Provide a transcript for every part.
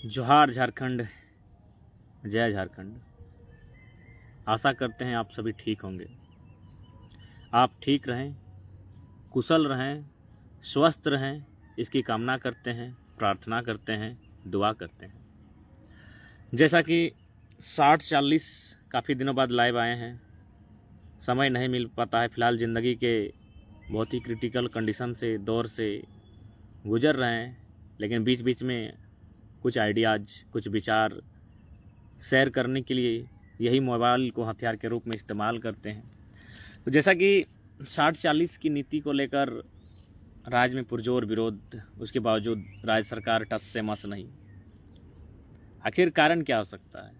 जोहार झारखंड, जय झारखंड। आशा करते हैं आप सभी ठीक होंगे। आप ठीक रहें, कुशल रहें, स्वस्थ रहें, इसकी कामना करते हैं, प्रार्थना करते हैं, दुआ करते हैं। जैसा कि 60-40 काफ़ी दिनों बाद लाइव आए हैं। समय नहीं मिल पाता है, फ़िलहाल ज़िंदगी के बहुत ही क्रिटिकल कंडीशन से, दौर से गुज़र रहे हैं, लेकिन बीच बीच में कुछ आइडियाज़, कुछ विचार शेयर करने के लिए यही मोबाइल को हथियार के रूप में इस्तेमाल करते हैं। तो जैसा कि 60-40 की नीति को लेकर राज्य में पुरजोर विरोध, उसके बावजूद राज्य सरकार टस से मस नहीं। आखिर कारण क्या हो सकता है?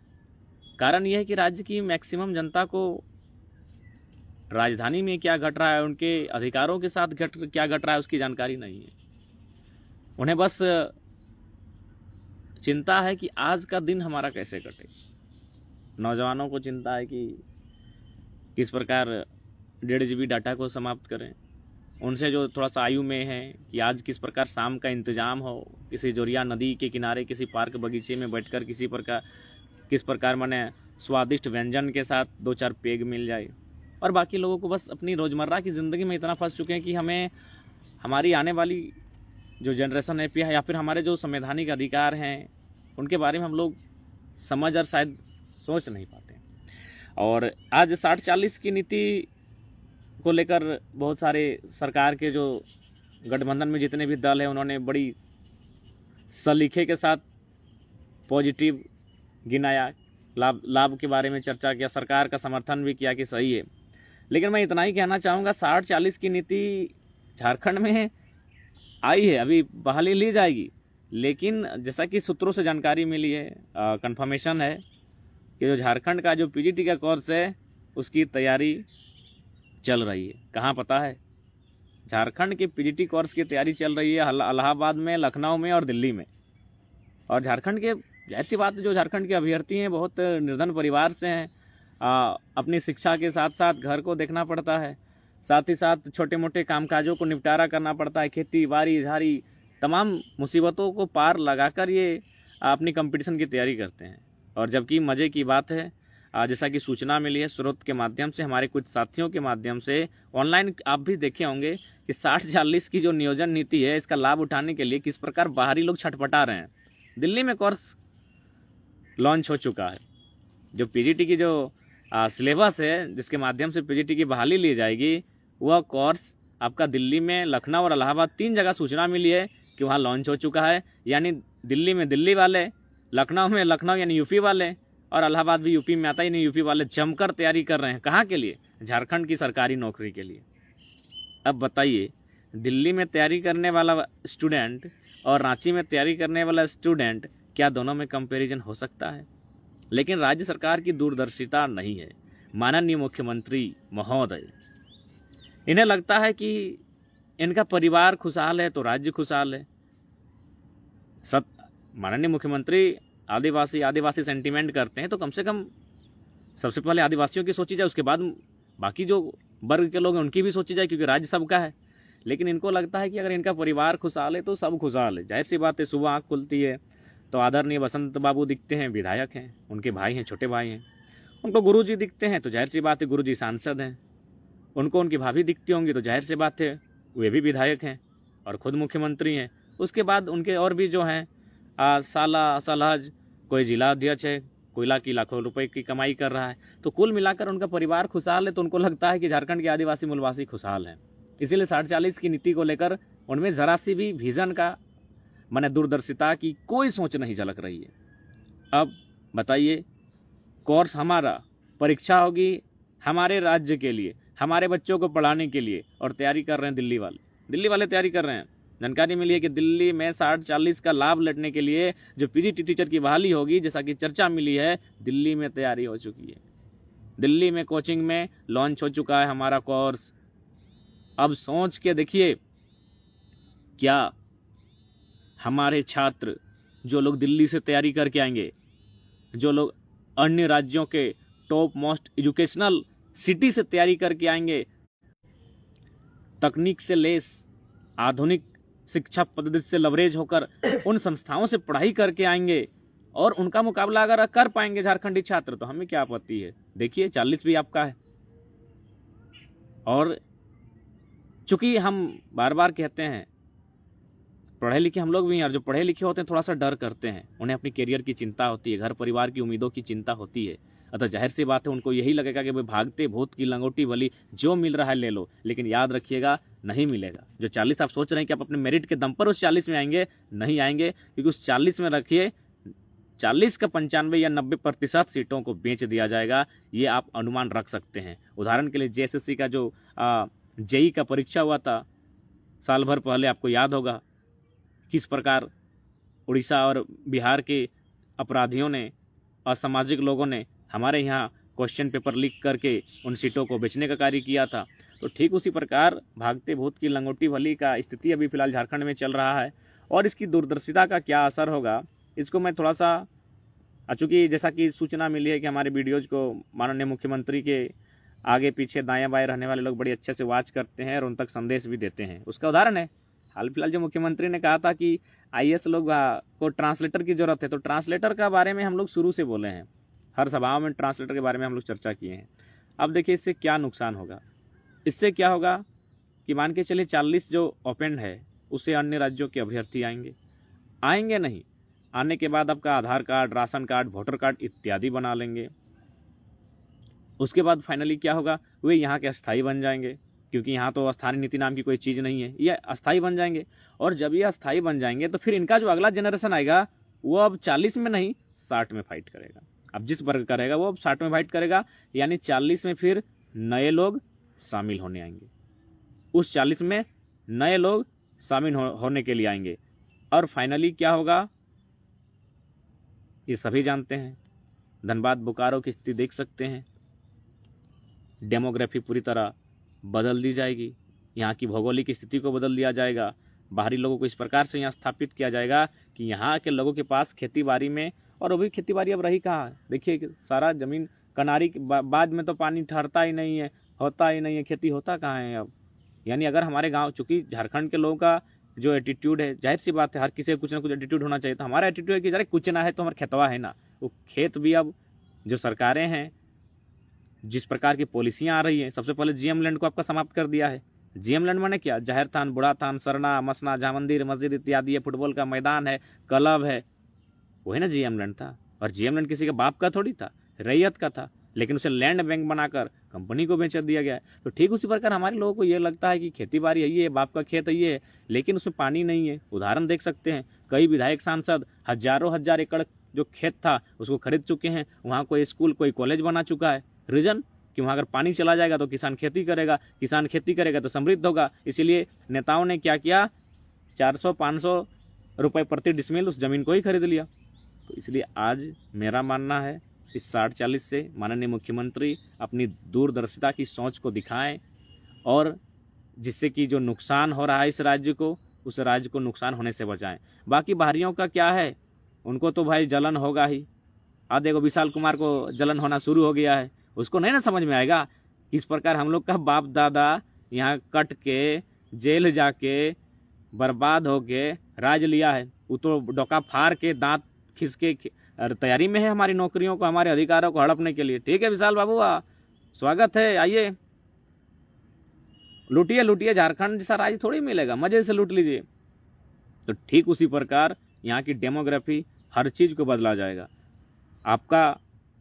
कारण यह है कि राज्य की मैक्सिमम जनता को राजधानी में क्या घट रहा है, उनके अधिकारों के साथ क्या घट रहा है, उसकी जानकारी नहीं है। उन्हें बस चिंता है कि आज का दिन हमारा कैसे कटे। नौजवानों को चिंता है कि किस प्रकार 1.5 GB डाटा को समाप्त करें। उनसे जो थोड़ा सा आयु में है कि आज किस प्रकार शाम का इंतजाम हो, किसी जोरिया नदी के किनारे, किसी पार्क बगीचे में बैठकर किस प्रकार माने स्वादिष्ट व्यंजन के साथ 2-4 पेग मिल जाए। और बाकी लोगों को बस अपनी रोज़मर्रा की ज़िंदगी में इतना फंस चुके हैं कि हमें हमारी आने वाली जो जनरेशन है या फिर हमारे जो संवैधानिक अधिकार हैं उनके बारे में हम लोग समझ और शायद सोच नहीं पाते। और आज 60-40 की नीति को लेकर बहुत सारे सरकार के जो गठबंधन में जितने भी दल हैं उन्होंने बड़ी सलीखे के साथ पॉजिटिव गिनाया, लाभ के बारे में चर्चा किया, सरकार का समर्थन भी किया कि सही है। लेकिन मैं इतना ही कहना चाहूँगा, 60-40 की नीति झारखंड में आई है, अभी बहाली ली जाएगी, लेकिन जैसा कि सूत्रों से जानकारी मिली है, कंफर्मेशन है कि जो झारखंड का जो पीजीटी का कोर्स है उसकी तैयारी चल रही है। कहाँ पता है? झारखंड के पीजीटी कोर्स की तैयारी चल रही है इलाहाबाद में, लखनऊ में और दिल्ली में। और झारखंड के, जाहिर सी बात है, जो झारखंड के अभ्यर्थी हैं बहुत निर्धन परिवार से हैं। अपनी शिक्षा के साथ साथ घर को देखना पड़ता है, साथ ही साथ छोटे मोटे कामकाजों को निपटारा करना पड़ता है, खेती बाड़ी झाड़ी तमाम मुसीबतों को पार लगाकर ये अपनी कंपटीशन की तैयारी करते हैं। और जबकि मज़े की बात है, जैसा कि सूचना मिली है स्रोत के माध्यम से, हमारे कुछ साथियों के माध्यम से, ऑनलाइन आप भी देखे होंगे कि 60-40 की जो नियोजन नीति है इसका लाभ उठाने के लिए किस प्रकार बाहरी लोग छटपटा रहे हैं। दिल्ली में कोर्स लॉन्च हो चुका है। जो पीजीटी की जो सिलेबस है जिसके माध्यम से पीजीटी की बहाली ली जाएगी, वह कोर्स आपका दिल्ली में, लखनऊ और इलाहाबाद 3 जगह सूचना मिली है कि वहाँ लॉन्च हो चुका है। यानी दिल्ली में दिल्ली वाले, लखनऊ में लखनऊ यानी यूपी वाले, और इलाहाबाद भी यूपी में आता है यानी यूपी वाले जमकर तैयारी कर रहे हैं। कहाँ के लिए? झारखंड की सरकारी नौकरी के लिए। अब बताइए, दिल्ली में तैयारी करने वाला स्टूडेंट और रांची में तैयारी करने वाला स्टूडेंट, क्या दोनों में कंपैरिजन हो सकता है? लेकिन राज्य सरकार की दूरदर्शिता नहीं है। माननीय मुख्यमंत्री महोदय, इन्हें लगता है कि इनका परिवार खुशहाल है तो राज्य खुशहाल है। माननीय मुख्यमंत्री आदिवासी सेंटीमेंट करते हैं, तो कम से कम सबसे पहले आदिवासियों की सोची जाए, उसके बाद बाकी जो वर्ग के लोग हैं उनकी भी सोची जाए, क्योंकि राज्य सबका है। लेकिन इनको लगता है कि अगर इनका परिवार खुशहाल है तो सब खुशहाल है। जाहिर सी बात है, सुबह आँख खुलती है तो आदरणीय बसंत बाबू दिखते हैं, विधायक हैं, उनके भाई हैं, छोटे भाई हैं। उनको गुरुजी दिखते हैं तो जाहिर सी बात है गुरुजी सांसद हैं। उनको उनकी भाभी दिखती होंगी तो जाहिर सी बात है वे भी विधायक हैं और खुद मुख्यमंत्री हैं। उसके बाद उनके और भी जो हैं साला सलहज, कोई जिला अध्यक्ष है, कोयला की लाखों रुपए की कमाई कर रहा है। तो कुल मिलाकर उनका परिवार खुशहाल है, तो उनको लगता है कि झारखंड के आदिवासी मूलवासी खुशहाल हैं। इसीलिए 60-40 की नीति को लेकर उनमें ज़रा सी भी विजन का, माने दूरदर्शिता की कोई सोच नहीं झलक रही है। अब बताइए, कोर्स हमारा, परीक्षा होगी हमारे राज्य के लिए, हमारे बच्चों को पढ़ाने के लिए, और तैयारी कर रहे हैं दिल्ली वाले तैयारी कर रहे हैं। जानकारी मिली है कि दिल्ली में 60-40 का लाभ लेने के लिए जो पीजीटी टीचर की बहाली होगी, जैसा कि चर्चा मिली है, दिल्ली में तैयारी हो चुकी है। दिल्ली में कोचिंग में लॉन्च हो चुका है हमारा कोर्स। अब सोच के देखिए, क्या हमारे छात्र, जो लोग दिल्ली से तैयारी करके आएंगे, जो लोग अन्य राज्यों के टॉप मोस्ट एजुकेशनल सिटी से तैयारी करके आएंगे, तकनीक से लेस आधुनिक शिक्षा पद्धति से लवरेज होकर उन संस्थाओं से पढ़ाई करके आएंगे और उनका मुकाबला अगर कर पाएंगे झारखंडी छात्र तो हमें क्या आपत्ति है। देखिए 40 भी आपका है। और चूंकि हम बार बार कहते हैं पढ़े लिखे हम लोग भी हैं, और जो पढ़े लिखे होते हैं थोड़ा सा डर करते हैं, उन्हें अपनी करियर की चिंता होती है, घर परिवार की उम्मीदों की चिंता होती है। अतः जाहिर सी बात है उनको यही लगेगा कि भाई भागते भूत की लंगोटी भली, जो मिल रहा है ले लो, लेकिन याद रखिएगा नहीं मिलेगा। जो 40 आप सोच रहे हैं कि आप अपने मेरिट के दम पर उस 40 में आएंगे, नहीं आएंगे, क्योंकि उस 40 में रखिए 40 का 95 या 90% सीटों को बेच दिया जाएगा, ये आप अनुमान रख सकते हैं। उदाहरण के लिए जेएसएससी का जो जेई का परीक्षा हुआ था साल भर पहले, आपको याद होगा किस प्रकार उड़ीसा और बिहार के अपराधियों ने, असामाजिक लोगों ने हमारे यहाँ क्वेश्चन पेपर लीक करके उन सीटों को बेचने का कार्य किया था। तो ठीक उसी प्रकार भागते भूत की लंगोटी भली का स्थिति अभी फिलहाल झारखंड में चल रहा है। और इसकी दूरदर्शिता का क्या असर होगा, इसको मैं थोड़ा सा, चूँकि जैसा कि सूचना मिली है कि हमारे वीडियोज़ को माननीय मुख्यमंत्री के आगे पीछे दाएं बाएं रहने वाले लोग बड़ी अच्छे से वॉच करते हैं और उन तक संदेश भी देते हैं। उसका उदाहरण है हाल फिलहाल जो मुख्यमंत्री ने कहा था कि आईएएस लोग को ट्रांसलेटर की ज़रूरत है, तो ट्रांसलेटर का बारे में हम लोग शुरू से बोले हैं, हर सभाओं में ट्रांसलेटर के बारे में हम लोग चर्चा किए हैं। अब देखिए इससे क्या नुकसान होगा। इससे क्या होगा कि मान के चलिए 40 जो ओपन है उससे अन्य राज्यों के अभ्यर्थी आएंगे नहीं, आने के बाद आपका Aadhaar card, ration card, voter card इत्यादि बना लेंगे। उसके बाद फाइनली क्या होगा, वे यहाँ के अस्थायी बन जाएंगे, क्योंकि यहाँ तो स्थानीय नीति नाम की कोई चीज़ नहीं है, ये अस्थायी बन जाएंगे। और जब ये अस्थायी बन जाएंगे तो फिर इनका जो अगला जनरेशन आएगा वो अब 40 में नहीं 60 में फाइट करेगा। अब जिस वर्ग का रहेगा वो अब 60 में फाइट करेगा, यानी 40 में फिर नए लोग शामिल होने आएंगे, उस 40 में नए लोग शामिल होने के लिए आएंगे। और फाइनली क्या होगा ये सभी जानते हैं। धनबाद बोकारो की स्थिति देख सकते हैं, डेमोग्राफी पूरी तरह बदल दी जाएगी, यहाँ की भौगोलिक स्थिति को बदल दिया जाएगा। बाहरी लोगों को इस प्रकार से यहाँ स्थापित किया जाएगा कि यहाँ के लोगों के पास खेती बाड़ी में, और अभी खेती बाड़ी अब रही कहाँ है, देखिए सारा ज़मीन कनारी के बाद में तो पानी ठहरता ही नहीं है, होता ही नहीं है, खेती होता कहाँ है अब। यानी अगर हमारे गांव, चूँकि झारखंड के लोगों का जो एटीट्यूड है, जाहिर सी बात है हर किसी को कुछ ना कुछ एटीट्यूड होना चाहिए, तो हमारा एटीट्यूड है कि जरा कुछ ना है तो हमारा खेतवा है ना। वो खेत भी अब जो सरकारें हैं, जिस प्रकार की पॉलिसियाँ आ रही हैं, सबसे पहले जीएम लैंड को आपका समाप्त कर दिया है। जीएम लैंड माने क्या, जहर थान, बुढ़ा थान, सरना, मसना, जहाँ मंदिर मस्जिद इत्यादि है, फुटबॉल का मैदान है, क्लब है, वही ना जीएम लैंड था। और जीएम लैंड किसी के बाप का थोड़ी था, रैयत का था, लेकिन उसे लैंड बैंक बनाकर कंपनी को बेच दिया गया है। तो ठीक उसी प्रकार हमारे लोगों को ये लगता है कि खेती बाड़ी ये है, बाप का खेत ये है, लेकिन उसमें पानी नहीं है। उदाहरण देख सकते हैं, कई विधायक सांसद हजारों हजार एकड़ जो खेत था उसको खरीद चुके हैं, वहाँ कोई स्कूल, कोई कॉलेज बना चुका है। रीजन कि वहाँ अगर पानी चला जाएगा तो किसान खेती करेगा, किसान खेती करेगा तो समृद्ध होगा। इसीलिए नेताओं ने क्या किया, 400-500 रुपये प्रति डिसमिल उस जमीन को ही खरीद लिया। तो इसलिए आज मेरा मानना है इस 60-40 से माननीय मुख्यमंत्री अपनी दूरदर्शिता की सोच को दिखाएं, और जिससे कि जो नुकसान हो रहा है इस राज्य को, उस राज्य को नुकसान होने से बचाएं। बाकी बाहरियों का क्या है, उनको तो भाई जलन होगा ही। देखो विशाल कुमार को जलन होना शुरू हो गया है, उसको नहीं ना समझ में आएगा किस प्रकार हम लोग का बाप दादा यहाँ कट के जेल जाके बर्बाद होके राज लिया है। वो तो डोका फाड़ के दांत खिसके तैयारी में है हमारी नौकरियों को, हमारे अधिकारों को हड़पने के लिए। ठीक है विशाल बाबू, स्वागत है, आइए लूटिए लूटिए, झारखंड जैसा राज्य थोड़ी मिलेगा, मजे से लूट लीजिए। तो ठीक उसी प्रकार यहाँ की डेमोग्राफी, हर चीज़ को बदला जाएगा। आपका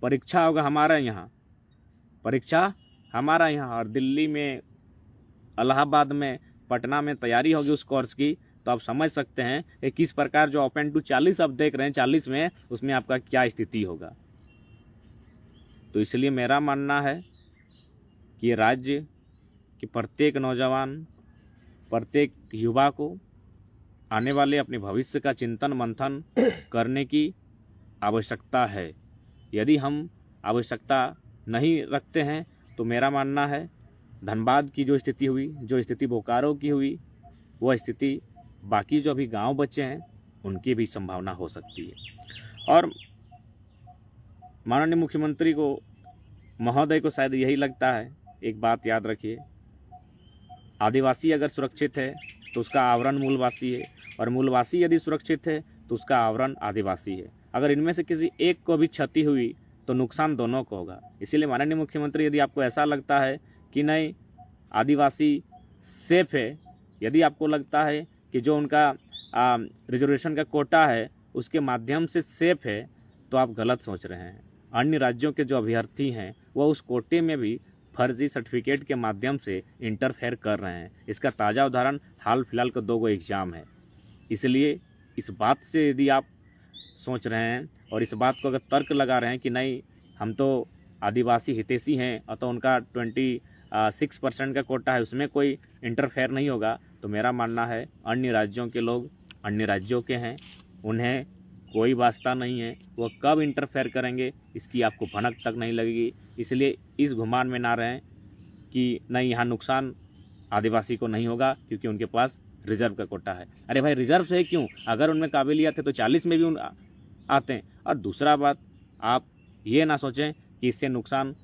परीक्षा होगा हमारा यहाँ, परीक्षा हमारा यहाँ, और दिल्ली में, इलाहाबाद में, पटना में तैयारी होगी उस कोर्स की। तो आप समझ सकते हैं कि किस प्रकार जो ओपन टू 40 आप देख रहे हैं 40 में, उसमें आपका क्या स्थिति होगा। तो इसलिए मेरा मानना है कि राज्य के प्रत्येक नौजवान, प्रत्येक युवा को आने वाले अपने भविष्य का चिंतन मंथन करने की आवश्यकता है। यदि हम आवश्यकता नहीं रखते हैं तो मेरा मानना है धनबाद की जो स्थिति हुई, जो स्थिति बोकारो की हुई, वह स्थिति बाकी जो अभी गांव बचे हैं उनकी भी संभावना हो सकती है। और माननीय मुख्यमंत्री को, महोदय को शायद यही लगता है, एक बात याद रखिए, आदिवासी अगर सुरक्षित है तो उसका आवरण मूलवासी है, और मूलवासी यदि सुरक्षित है तो उसका आवरण आदिवासी है। अगर इनमें से किसी एक को भी क्षति हुई तो नुकसान दोनों को होगा। इसीलिए माननीय मुख्यमंत्री, यदि आपको ऐसा लगता है कि नहीं आदिवासी सेफ है, यदि आपको लगता है कि जो उनका रिजर्वेशन का कोटा है उसके माध्यम से सेफ है, तो आप गलत सोच रहे हैं। अन्य राज्यों के जो अभ्यर्थी हैं वह उस कोटे में भी फर्जी सर्टिफिकेट के माध्यम से इंटरफेयर कर रहे हैं। इसका ताज़ा उदाहरण हाल फिलहाल का 2 एग्ज़ाम है। इसलिए इस बात से यदि आप सोच रहे हैं और इस बात को अगर तर्क लगा रहे हैं कि नहीं हम तो आदिवासी हितैषी हैं और तो उनका 26% का कोटा है, उसमें कोई इंटरफेयर नहीं होगा, तो मेरा मानना है अन्य राज्यों के लोग अन्य राज्यों के हैं, उन्हें कोई वास्ता नहीं है, वो कब इंटरफेयर करेंगे इसकी आपको भनक तक नहीं लगेगी। इसलिए इस गुमान में ना रहें कि नहीं यहाँ नुकसान आदिवासी को नहीं होगा क्योंकि उनके पास रिजर्व का कोटा है। अरे भाई रिजर्व से क्यों, अगर उनमें काबिलियत है तो 40 में भी आते हैं। और दूसरा बात, आप ये ना सोचें कि इससे नुकसान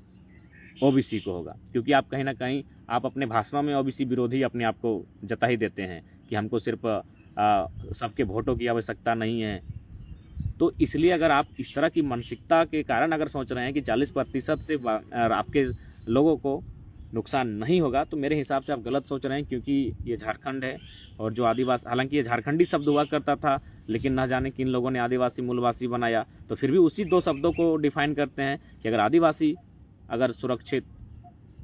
ओबीसी को होगा, क्योंकि आप कहीं ना कहीं आप अपने भाषणों में ओबीसी विरोधी अपने आप को जता ही देते हैं कि हमको सिर्फ सबके वोटों की आवश्यकता नहीं है। तो इसलिए अगर आप इस तरह की मानसिकता के कारण अगर सोच रहे हैं कि 40% से आपके लोगों को नुकसान नहीं होगा, तो मेरे हिसाब से आप गलत सोच रहे हैं, क्योंकि ये झारखंड है और जो आदिवासी, हालांकि ये झारखंडी शब्द हुआ करता था, लेकिन ना जाने किन लोगों ने आदिवासी मूलवासी बनाया, तो फिर भी उसी 2 शब्दों को डिफाइन करते हैं कि अगर आदिवासी अगर सुरक्षित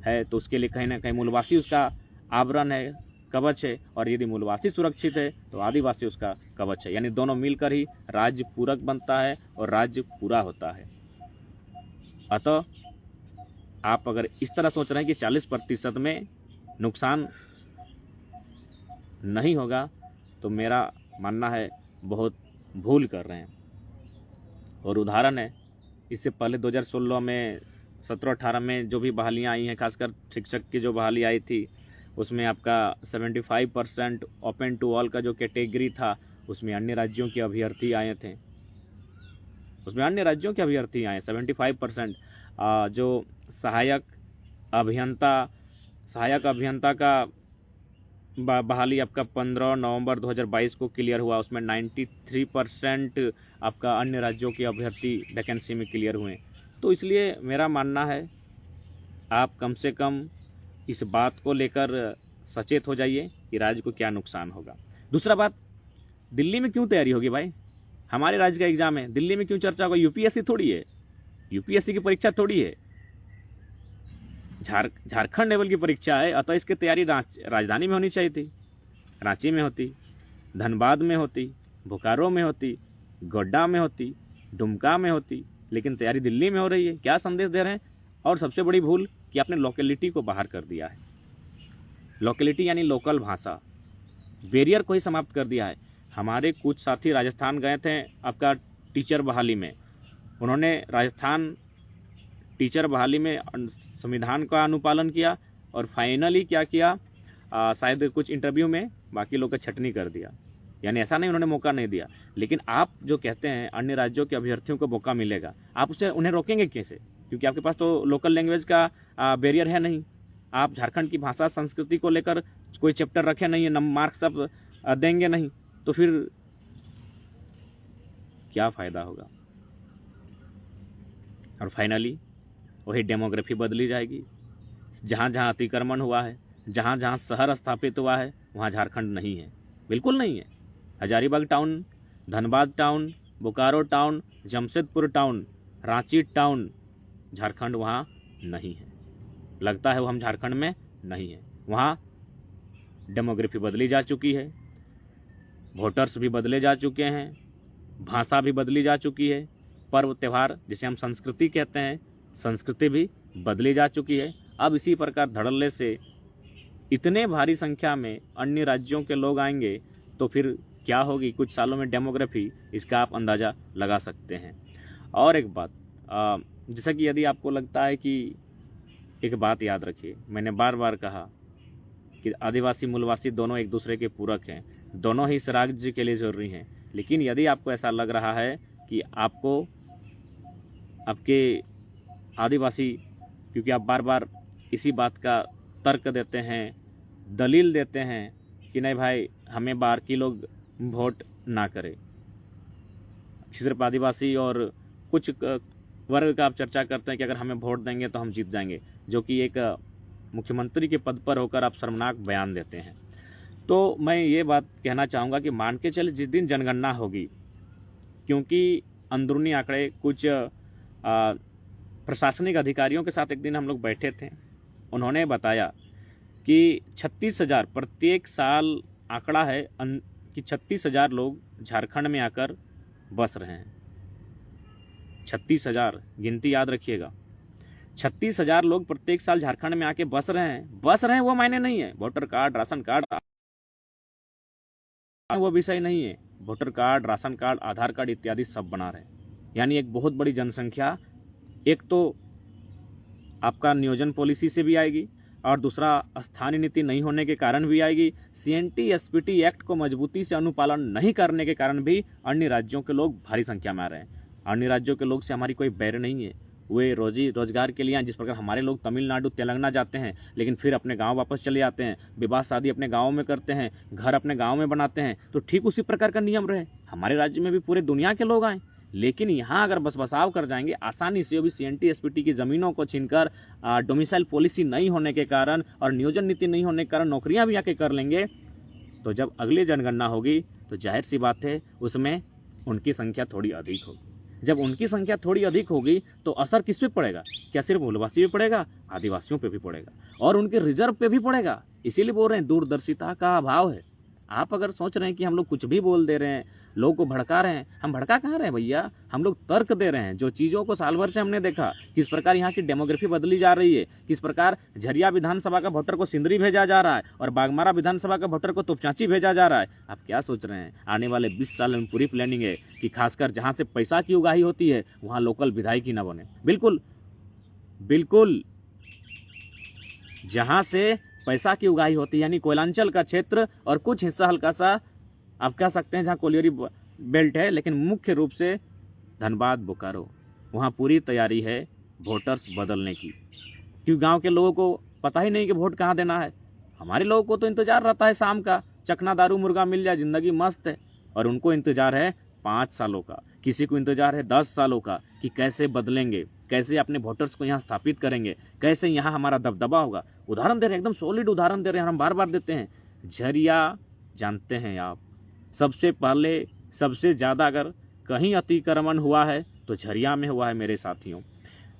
है तो उसके लिए कहीं ना कहीं मूलवासी उसका आवरण है, कवच है, और यदि मूलवासी सुरक्षित है तो आदिवासी उसका कवच है। यानी दोनों मिलकर ही राज्य पूरक बनता है और राज्य पूरा होता है। अतः आप अगर इस तरह सोच रहे हैं कि 40% में नुकसान नहीं होगा, तो मेरा मानना है बहुत भूल कर रहे हैं। और उदाहरण है, इससे पहले 2016 में 17-18 में जो भी बहालियाँ आई हैं, खासकर शिक्षक की जो बहाली आई थी, उसमें आपका 75% ओपन टू ऑल का जो कैटेगरी था, उसमें अन्य राज्यों के अभ्यर्थी आए थे, 75%। जो सहायक अभियंता का बहाली आपका 15 नवंबर 2022 को क्लियर हुआ, उसमें 93% आपका अन्य राज्यों के अभ्यर्थी वैकेंसी में क्लियर हुए। तो इसलिए मेरा मानना है आप कम से कम इस बात को लेकर सचेत हो जाइए कि राज्य को क्या नुकसान होगा। दूसरा बात, दिल्ली में क्यों तैयारी होगी भाई, हमारे राज्य का एग्जाम है, दिल्ली में क्यों चर्चा होगा? यूपीएससी थोड़ी है, यूपीएससी की परीक्षा थोड़ी है, झारखंड लेवल की परीक्षा है। अतः इसकी तैयारी राजधानी में होनी चाहिए थी, रांची में होती, धनबाद में होती, बोकारो में होती, गोड्डा में होती, दुमका में होती, लेकिन तैयारी दिल्ली में हो रही है। क्या संदेश दे रहे हैं? और सबसे बड़ी भूल कि आपने लोकेलिटी को बाहर कर दिया है। लोकेलिटी यानी लोकल भाषा, बैरियर को ही समाप्त कर दिया है। हमारे कुछ साथी राजस्थान गए थे आपका टीचर बहाली में, उन्होंने राजस्थान टीचर बहाली में संविधान का अनुपालन किया और फाइनली क्या किया, शायद कुछ इंटरव्यू में बाकी लोग का छटनी कर दिया। यानी ऐसा नहीं उन्होंने मौका नहीं दिया, लेकिन आप जो कहते हैं अन्य राज्यों के अभ्यर्थियों को मौका मिलेगा, आप उसे उन्हें रोकेंगे कैसे? क्योंकि आपके पास तो लोकल लैंग्वेज का बैरियर है नहीं। आप झारखंड की भाषा संस्कृति को लेकर कोई चैप्टर रखे नहीं है, मार्क्स सब देंगे नहीं, तो फिर क्या फ़ायदा होगा? और फाइनली वही डेमोग्राफी बदली जाएगी। जहाँ जहाँ अतिक्रमण हुआ है, जहाँ जहाँ शहर स्थापित हुआ है, वहाँ झारखंड नहीं है, बिल्कुल नहीं है। Hazaribagh town, Dhanbad town, Bokaro town, Jamshedpur town, Ranchi town, Jharkhand वहाँ नहीं है। लगता है वो हम झारखंड में नहीं है। वहाँ डेमोग्राफी बदली जा चुकी है, वोटर्स भी बदले जा चुके हैं, भाषा भी बदली जा चुकी है, पर्व त्यौहार जिसे हम संस्कृति कहते हैं, संस्कृति भी बदली जा चुकी है। अब इसी प्रकार धड़ल्ले से इतने भारी संख्या में अन्य राज्यों के लोग आएंगे तो फिर क्या होगी कुछ सालों में डेमोग्राफी, इसका आप अंदाज़ा लगा सकते हैं। और एक बात, जैसा कि यदि आपको लगता है कि एक बात याद रखिए, मैंने बार बार कहा कि आदिवासी मूलवासी दोनों एक दूसरे के पूरक हैं, दोनों ही इस राज्य के लिए ज़रूरी हैं। लेकिन यदि आपको ऐसा लग रहा है कि आपको आपके आदिवासी, क्योंकि आप बार बार इसी बात का तर्क देते हैं, दलील देते हैं कि नहीं भाई हमें बाकी लोग वोट ना करें, सिर्फ आदिवासी और कुछ वर्ग का आप चर्चा करते हैं कि अगर हमें वोट देंगे तो हम जीत जाएंगे, जो कि एक मुख्यमंत्री के पद पर होकर आप शर्मनाक बयान देते हैं। तो मैं ये बात कहना चाहूँगा कि मान के चले जिस दिन जनगणना होगी, क्योंकि अंदरूनी आंकड़े कुछ प्रशासनिक अधिकारियों के साथ एक दिन हम लोग बैठे थे, उन्होंने बताया कि 36,000 प्रत्येक साल आंकड़ा है कि 36,000 लोग झारखंड में आकर बस रहे हैं। 36,000 गिनती याद रखिएगा, 36,000 लोग प्रत्येक साल झारखंड में आके बस रहे हैं वो मायने नहीं है। वोटर कार्ड, राशन कार्ड वो विषय नहीं है। वोटर कार्ड, राशन कार्ड, आधार कार्ड इत्यादि सब बना रहे हैं। यानी एक बहुत बड़ी जनसंख्या एक तो आपका नियोजन पॉलिसी से भी आएगी और दूसरा स्थानीय नीति नहीं होने के कारण भी आएगी। CNT SPT एक्ट को मजबूती से अनुपालन नहीं करने के कारण भी अन्य राज्यों के लोग भारी संख्या में आ रहे हैं। अन्य राज्यों के लोग से हमारी कोई बैर नहीं है, वे रोजी रोजगार के लिए, जिस प्रकार हमारे लोग तमिलनाडु तेलंगाना जाते हैं लेकिन फिर अपने गांव वापस चले जाते हैं, विवाह शादी अपने गांव में करते हैं, घर अपने गांव में बनाते हैं, तो ठीक उसी प्रकार का नियम रहे हमारे राज्य में भी पूरे दुनिया के लोग आए। लेकिन यहाँ अगर बस बसाव कर जाएंगे आसानी से, भी CNT SPT की ज़मीनों को छीनकर डोमिसाइल पॉलिसी नहीं होने के कारण और नियोजन नीति नहीं होने के कारण नौकरियाँ भी आके कर लेंगे, तो जब अगली जनगणना होगी तो जाहिर सी बात है उसमें उनकी संख्या थोड़ी अधिक होगी। जब उनकी संख्या थोड़ी अधिक होगी तो असर किस पे पड़ेगा? क्या सिर्फ मूलवासी पे पड़ेगा? आदिवासियों पे भी पड़ेगा और उनके रिजर्व पे भी पड़ेगा। इसीलिए बोल रहे हैं दूरदर्शिता का अभाव है। आप अगर सोच रहे हैं कि हम लोग कुछ भी बोल दे रहे हैं, लोगों को भड़का रहे हैं, हम भड़का कहाँ रहे हैं भैया? हम लोग तर्क दे रहे हैं जो चीज़ों को साल भर से हमने देखा, किस प्रकार यहाँ की डेमोग्राफी बदली जा रही है, किस प्रकार झरिया विधानसभा का वोटर को सिंदरी भेजा जा रहा है और बागमारा विधानसभा का वोटर को तोपचांची भेजा जा रहा है। आप क्या सोच रहे हैं? आने वाले 20 साल में पूरी प्लानिंग है कि खासकर जहाँ से पैसा की उगाही होती है वहाँ लोकल विधायक ही न बने। बिल्कुल बिल्कुल, जहाँ से पैसा की उगाही होती है यानी कोयलांचल का क्षेत्र और कुछ हिस्सा हल्का सा आप कह सकते हैं जहाँ कोलियरी बेल्ट है, लेकिन मुख्य रूप से धनबाद, बोकारो, वहाँ पूरी तैयारी है वोटर्स बदलने की, क्योंकि गांव के लोगों को पता ही नहीं कि वोट कहाँ देना है। हमारे लोगों को तो इंतजार रहता है शाम का, चखना दारू मुर्गा मिल जाए जिंदगी मस्त है, और उनको इंतजार है 5 सालों का, किसी को इंतजार है 10 सालों का कि कैसे बदलेंगे, कैसे अपने वोटर्स को यहाँ स्थापित करेंगे, कैसे यहाँ हमारा दबदबा होगा। उदाहरण दे रहे हैं, एकदम सॉलिड उदाहरण दे रहे हैं, हम बार बार देते हैं। झरिया जानते हैं आप, सबसे पहले सबसे ज़्यादा अगर कहीं अतिक्रमण हुआ है तो झरिया में हुआ है मेरे साथियों।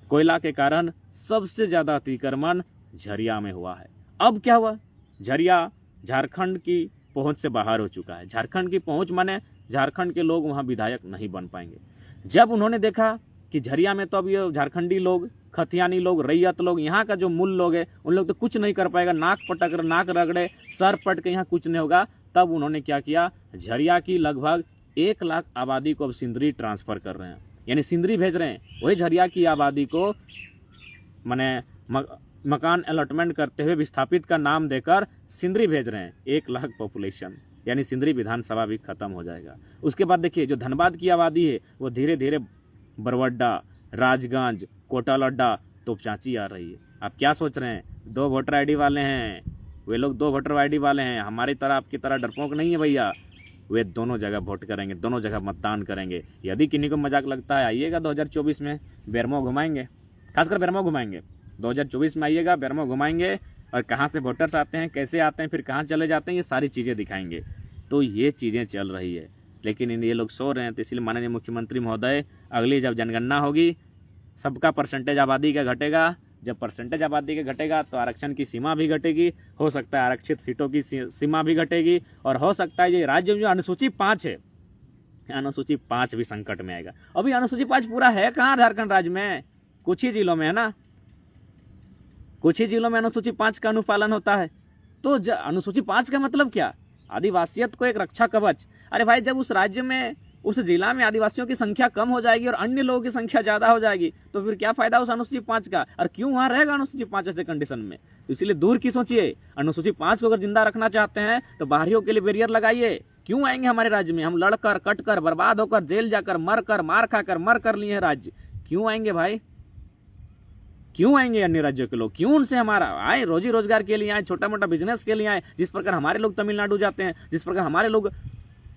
कोयला के कारण सबसे ज़्यादा अतिक्रमण झरिया में हुआ है। अब क्या हुआ? झरिया झारखंड की पहुंच से बाहर हो चुका है। झारखंड की पहुंच माने झारखंड के लोग वहां विधायक नहीं बन पाएंगे। जब उन्होंने देखा कि झरिया में तो अब ये झारखंडी लोग, खतियानी लोग, रैयत लोग, यहाँ का जो मूल लोग है उन लोग तो कुछ नहीं कर पाएगा, नाक पटक नाक रगड़े सर पट के यहाँ कुछ नहीं होगा। तब उन्होंने क्या किया? झरिया की लगभग 1 लाख आबादी को अब सिंदरी ट्रांसफ़र कर रहे हैं, यानी सिंदरी भेज रहे हैं। वही झरिया की आबादी को माने मकान अलॉटमेंट करते हुए विस्थापित का नाम देकर सिंदरी भेज रहे हैं। 1 लाख पॉपुलेशन, यानी सिंदरी विधानसभा भी खत्म हो जाएगा। उसके बाद देखिए जो धनबाद की आबादी है वो धीरे धीरे बरवड्डा, राजगंज, कोटल अड्डा, तोपचांची आ रही है। आप क्या सोच रहे हैं? 2 वोटर ID वाले हैं वे लोग, 2 वोटर ID वाले हैं। हमारी तरह आपकी तरह डरपोक नहीं है भैया, वे दोनों जगह वोट करेंगे, दोनों जगह मतदान करेंगे। यदि किन्हीं को मजाक लगता है आइएगा 2024 में, बेरमो घुमाएंगे, खासकर बेरमो घुमाएंगे। 2024 में आइएगा, बेरमो घुमाएंगे और कहाँ से वोटर्स आते हैं, कैसे आते हैं, फिर कहाँ चले जाते हैं, ये सारी चीज़ें दिखाएंगे। तो ये चीज़ें चल रही है, लेकिन ये लोग सो रहे हैं। तो इसलिए माननीय मुख्यमंत्री महोदय, अगली जब जनगणना होगी सबका परसेंटेज आबादी का घटेगा। जब परसेंटेज आबादी का घटेगा तो आरक्षण की सीमा भी घटेगी, हो सकता है आरक्षित सीटों की सीमा भी घटेगी, और हो सकता है ये राज्य में जो अनुसूची 5 है, अनुसूची 5 भी संकट में आएगा। अभी अनुसूची 5 पूरा है कहाँ झारखंड राज्य में? कुछ ही जिलों में है ना, कुछ ही जिलों में अनुसूची 5 का अनुपालन होता है। तो अनुसूची 5 का मतलब क्या? आदिवासियत को एक रक्षा कवच। अरे भाई, जब उस राज्य में, उस जिला में आदिवासियों की संख्या कम हो जाएगी और अन्य लोगों की संख्या ज़्यादा हो जाएगी तो फिर क्या फायदा उस अनुसूची 5 का? और क्यों वहाँ रहेगा अनुसूची 5 ऐसे कंडीशन में? तो इसलिए दूर की सोचिए। अनुसूची 5 को अगर जिंदा रखना चाहते हैं तो बाहरियों के लिए बैरियर लगाइए। क्यों आएंगे हमारे राज्य में? हम लड़कर, कटकर, बर्बाद होकर, जेल जाकर, मर कर, मार खाकर, मर कर लिए हैं राज्य। क्यों आएंगे भाई? क्यों आएंगे अन्य राज्यों के लोग? क्यों उनसे हमारा आए, रोजी रोजगार के लिए आए, छोटा मोटा बिजनेस के लिए आए। जिस प्रकार हमारे लोग तमिलनाडु जाते हैं, जिस प्रकार हमारे लोग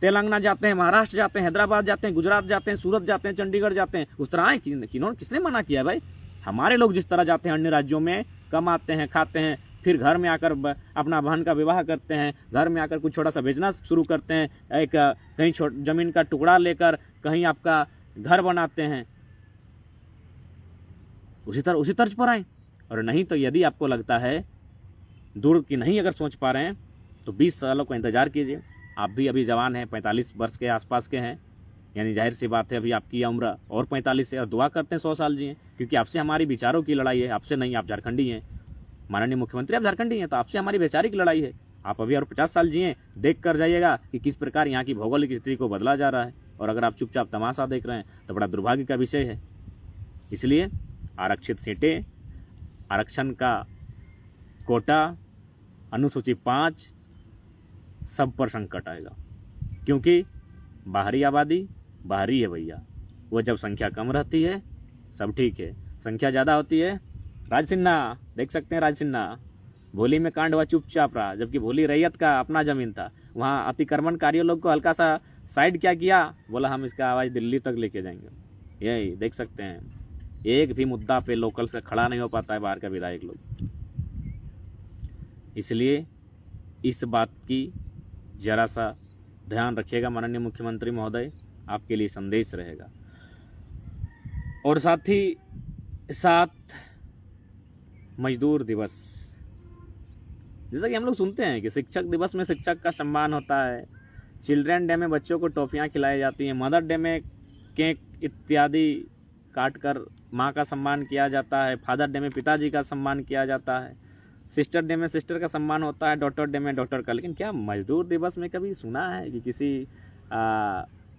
तेलंगाना जाते हैं, महाराष्ट्र जाते हैं, हैदराबाद जाते हैं, गुजरात जाते हैं, सूरत जाते हैं, चंडीगढ़ जाते हैं, उस तरह आए? किसने मना किया भाई? हमारे लोग जिस तरह जाते हैं अन्य राज्यों में, कमाते हैं, खाते हैं, फिर घर में आकर अपना बहन का विवाह करते हैं, घर में आकर कुछ छोटा सा बिजनेस शुरू करते हैं, एक कहीं जमीन का टुकड़ा लेकर कहीं आपका घर बनाते हैं, उसी तर्ज पर आए। और नहीं तो यदि आपको लगता है दूर की नहीं अगर सोच पा रहे हैं तो 20 सालों का इंतजार कीजिए। आप भी अभी जवान हैं, 45 वर्ष के आसपास के हैं, यानी जाहिर सी बात है अभी आपकी उम्र और 45 है, और दुआ करते हैं 100 साल जिए, क्योंकि आपसे हमारी विचारों की लड़ाई है, आपसे नहीं। आप झारखंडी हैं, माननीय मुख्यमंत्री आप झारखंडी हैं, तो आपसे हमारी वैचारिक लड़ाई है। आप अभी और 50 साल जिए, देख कर जाइएगा कि किस प्रकार यहाँ की भौगोलिक स्थिति को बदला जा रहा है। और अगर आप चुपचाप तमाशा देख रहे हैं तो बड़ा दुर्भाग्य का विषय है। इसलिए आरक्षित सीटें, आरक्षण का कोटा, अनुसूची 5 सब पर संकट आएगा, क्योंकि बाहरी आबादी बाहरी है भैया। वो जब संख्या कम रहती है सब ठीक है, संख्या ज़्यादा होती है। राज सिन्हा देख सकते हैं, राज सिन्हा भोली में कांड हुआ, चुपचाप रहा, जबकि भोली रैयत का अपना जमीन था। वहाँ अतिक्रमणकारियों लोग को हल्का सा साइड क्या किया, बोला हम इसका आवाज़ दिल्ली तक लेके जाएंगे। यही देख सकते हैं, एक भी मुद्दा पे लोकल से खड़ा नहीं हो पाता है बाहर का विधायक लोग। इसलिए इस बात की जरा सा ध्यान रखिएगा माननीय मुख्यमंत्री महोदय, आपके लिए संदेश रहेगा। और साथ ही साथ मजदूर दिवस, जैसा कि हम लोग सुनते हैं कि शिक्षक दिवस में शिक्षक का सम्मान होता है, चिल्ड्रन डे में बच्चों को टॉफियाँ खिलाई जाती हैं, मदर डे में केक इत्यादि काट कर माँ का सम्मान किया जाता है, फादर डे में पिताजी का सम्मान किया जाता है, सिस्टर डे में सिस्टर का सम्मान होता है, डॉटर डे में डॉटर का। लेकिन क्या मजदूर दिवस में कभी सुना है कि किसी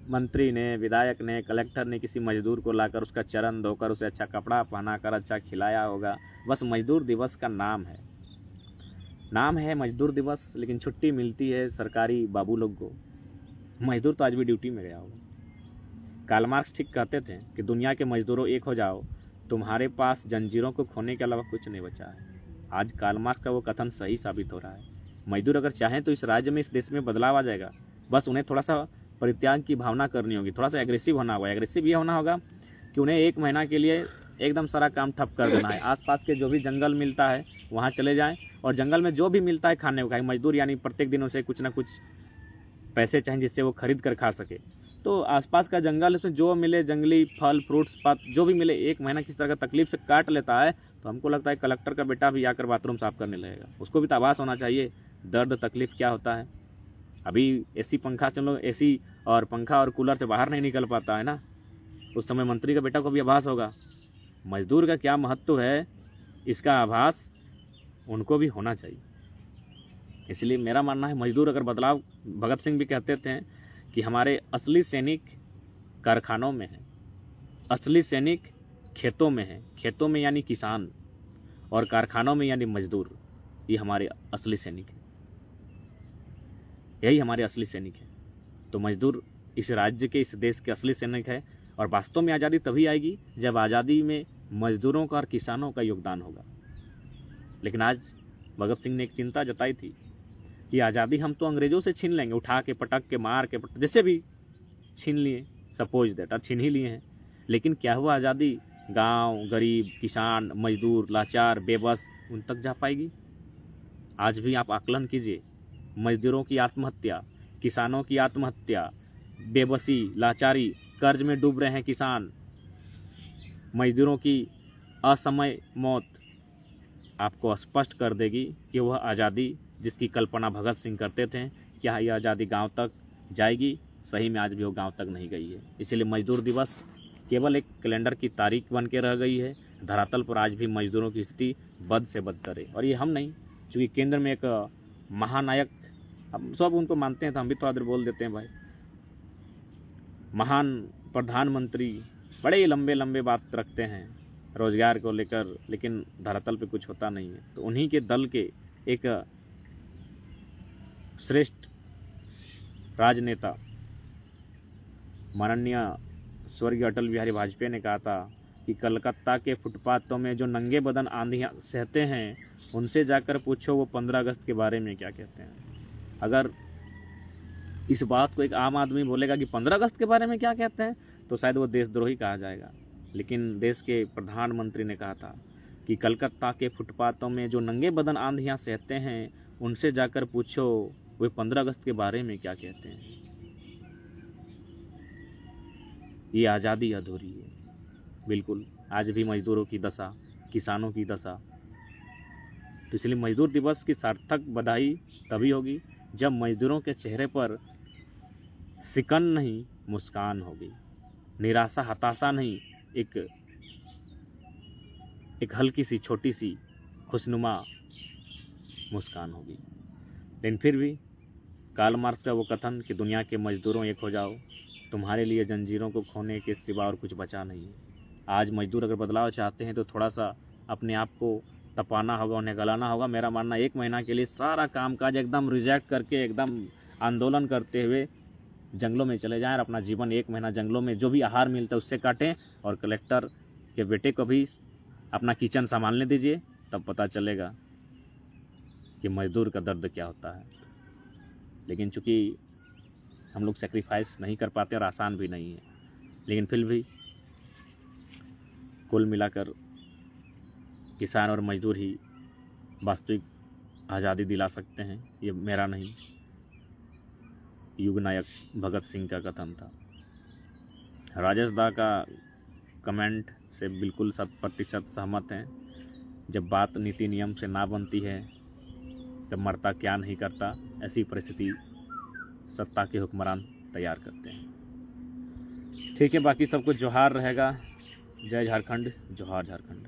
मंत्री ने, विधायक ने, कलेक्टर ने किसी मजदूर को लाकर उसका चरण धोकर उसे अच्छा कपड़ा पहनाकर अच्छा खिलाया होगा? बस मजदूर दिवस का नाम है मजदूर दिवस, लेकिन छुट्टी मिलती है सरकारी बाबू लोग को। मजदूर तो आज भी ड्यूटी में गया होगा। कार्ल मार्क्स ठीक कहते थे कि दुनिया के मजदूरों एक हो जाओ, तुम्हारे पास जंजीरों को खोने के अलावा कुछ नहीं बचा है। आज कार्ल मार्क्स का वो कथन सही साबित हो रहा है। मजदूर अगर चाहें तो इस राज्य में, इस देश में बदलाव आ जाएगा। बस उन्हें थोड़ा सा परित्याग की भावना करनी होगी, थोड़ा सा एग्रेसिव होना होगा। एग्रेसिव ये होना होगा कि उन्हें 1 महीना के लिए एकदम सारा काम ठप कर देना है। आसपास के जो भी जंगल मिलता है वहाँ चले जाएं, और जंगल में जो भी मिलता है खाने को खाएं। मजदूर यानी प्रत्येक दिन उसे कुछ ना कुछ पैसे चाहिए जिससे वो खरीद कर खा सके। तो आसपास का जंगल, उसमें जो मिले जंगली फल फ्रूट्स पात जो भी मिले, 1 महीना किस तरह का तकलीफ से काट लेता है, तो हमको लगता है कलेक्टर का बेटा भी आकर बाथरूम साफ करने लगेगा। उसको भी तो आभास होना चाहिए दर्द तकलीफ क्या होता है। अभी एसी पंखा से हम लोग, एसी और पंखा और कूलर से बाहर नहीं निकल पाता है ना, उस समय मंत्री का बेटा को भी आभास होगा। मजदूर का क्या महत्व है, इसका आभास उनको भी होना चाहिए। इसलिए मेरा मानना है मजदूर अगर बदलाव, भगत सिंह भी कहते थे कि हमारे असली सैनिक कारखानों में हैं, असली सैनिक खेतों में हैं, खेतों में यानी किसान, और कारखानों में यानी मजदूर। ये हमारे असली सैनिक हैं, यही हमारे असली सैनिक हैं। तो मजदूर इस राज्य के, इस देश के असली सैनिक है। और वास्तव में आज़ादी तभी आएगी जब आज़ादी में मजदूरों का और किसानों का योगदान होगा। लेकिन आज भगत सिंह ने एक चिंता जताई थी कि आज़ादी हम तो अंग्रेज़ों से छीन लेंगे, उठा के पटक के मार के जैसे भी छीन लिए, सपोज दैट, और छीन ही लिए हैं। लेकिन क्या हुआ आज़ादी गांव, गरीब, किसान, मजदूर, लाचार, बेबस, उन तक जा पाएगी? आज भी आप आकलन कीजिए, मजदूरों की आत्महत्या, किसानों की आत्महत्या, बेबसी, लाचारी, कर्ज में डूब रहे हैं किसान, मजदूरों की असमय मौत आपको स्पष्ट कर देगी कि वह आज़ादी जिसकी कल्पना भगत सिंह करते थे, क्या यह आज़ादी गांव तक जाएगी? सही में आज भी वो गांव तक नहीं गई है। इसलिए मजदूर दिवस केवल एक कैलेंडर की तारीख बन के रह गई है। धरातल पर आज भी मजदूरों की स्थिति बद से बदतर है। और ये हम नहीं, चूँकि केंद्र में एक महानायक, हम सब उनको मानते हैं तो हम भी थोड़ा देर बोल देते हैं भाई, महान प्रधानमंत्री बड़े लंबे लंबे बात रखते हैं रोजगार को लेकर, लेकिन धरातल पे कुछ होता नहीं है। तो उन्हीं के दल के एक श्रेष्ठ राजनेता माननीय स्वर्गीय अटल बिहारी वाजपेयी ने कहा था कि कलकत्ता के फुटपाथों में जो नंगे बदन आंधियाँ सहते हैं, उनसे जाकर पूछो वो 15 अगस्त के बारे में क्या कहते हैं। अगर इस बात को एक आम आदमी बोलेगा कि 15 अगस्त के बारे में क्या कहते हैं, तो शायद वो देशद्रोही कहा जाएगा। लेकिन देश के प्रधानमंत्री ने कहा था कि कलकत्ता के फुटपाथों में जो नंगे बदन आंधियाँ सहते हैं, उनसे जाकर पूछो वे 15 अगस्त के बारे में क्या कहते हैं। ये आज़ादी अधूरी है। बिल्कुल, आज भी मजदूरों की दशा, किसानों की दशा। तो इसलिए मजदूर दिवस की सार्थक बधाई तभी होगी जब मजदूरों के चेहरे पर सिकन नहीं, मुस्कान होगी। निराशा, हताशा नहीं, एक हल्की सी, छोटी सी, खुशनुमा मुस्कान होगी। लेकिन फिर भी कार्ल मार्क्स का वो कथन कि दुनिया के मजदूरों एक हो जाओ, तुम्हारे लिए जंजीरों को खोने के सिवा और कुछ बचा नहीं है। आज मजदूर अगर बदलाव चाहते हैं तो थोड़ा सा अपने आप को तपाना होगा, उन्हें गलाना होगा। मेरा मानना 1 महीना के लिए सारा कामकाज एकदम रिजेक्ट करके, एकदम आंदोलन करते हुए जंगलों में चले जाएं और अपना जीवन 1 महीना जंगलों में जो भी आहार मिलता है उससे काटें, और कलेक्टर के बेटे को भी अपना किचन संभालने दीजिए। तब पता चलेगा कि मजदूर का दर्द क्या होता है। लेकिन चूँकि हम लोग सेक्रीफाइस नहीं कर पाते और आसान भी नहीं है, लेकिन फिर भी कुल मिलाकर किसान और मजदूर ही वास्तविक आज़ादी दिला सकते हैं। ये मेरा नहीं, युग नायक भगत सिंह का कथन था। राजेश दा का कमेंट से बिल्कुल 100% सहमत हैं। जब बात नीति नियम से ना बनती है तब मरता क्या नहीं करता, ऐसी परिस्थिति सत्ता के हुक्मरान तैयार करते हैं। ठीक है, बाकी सबको जोहार रहेगा। जय झारखंड, जोहार झारखंड।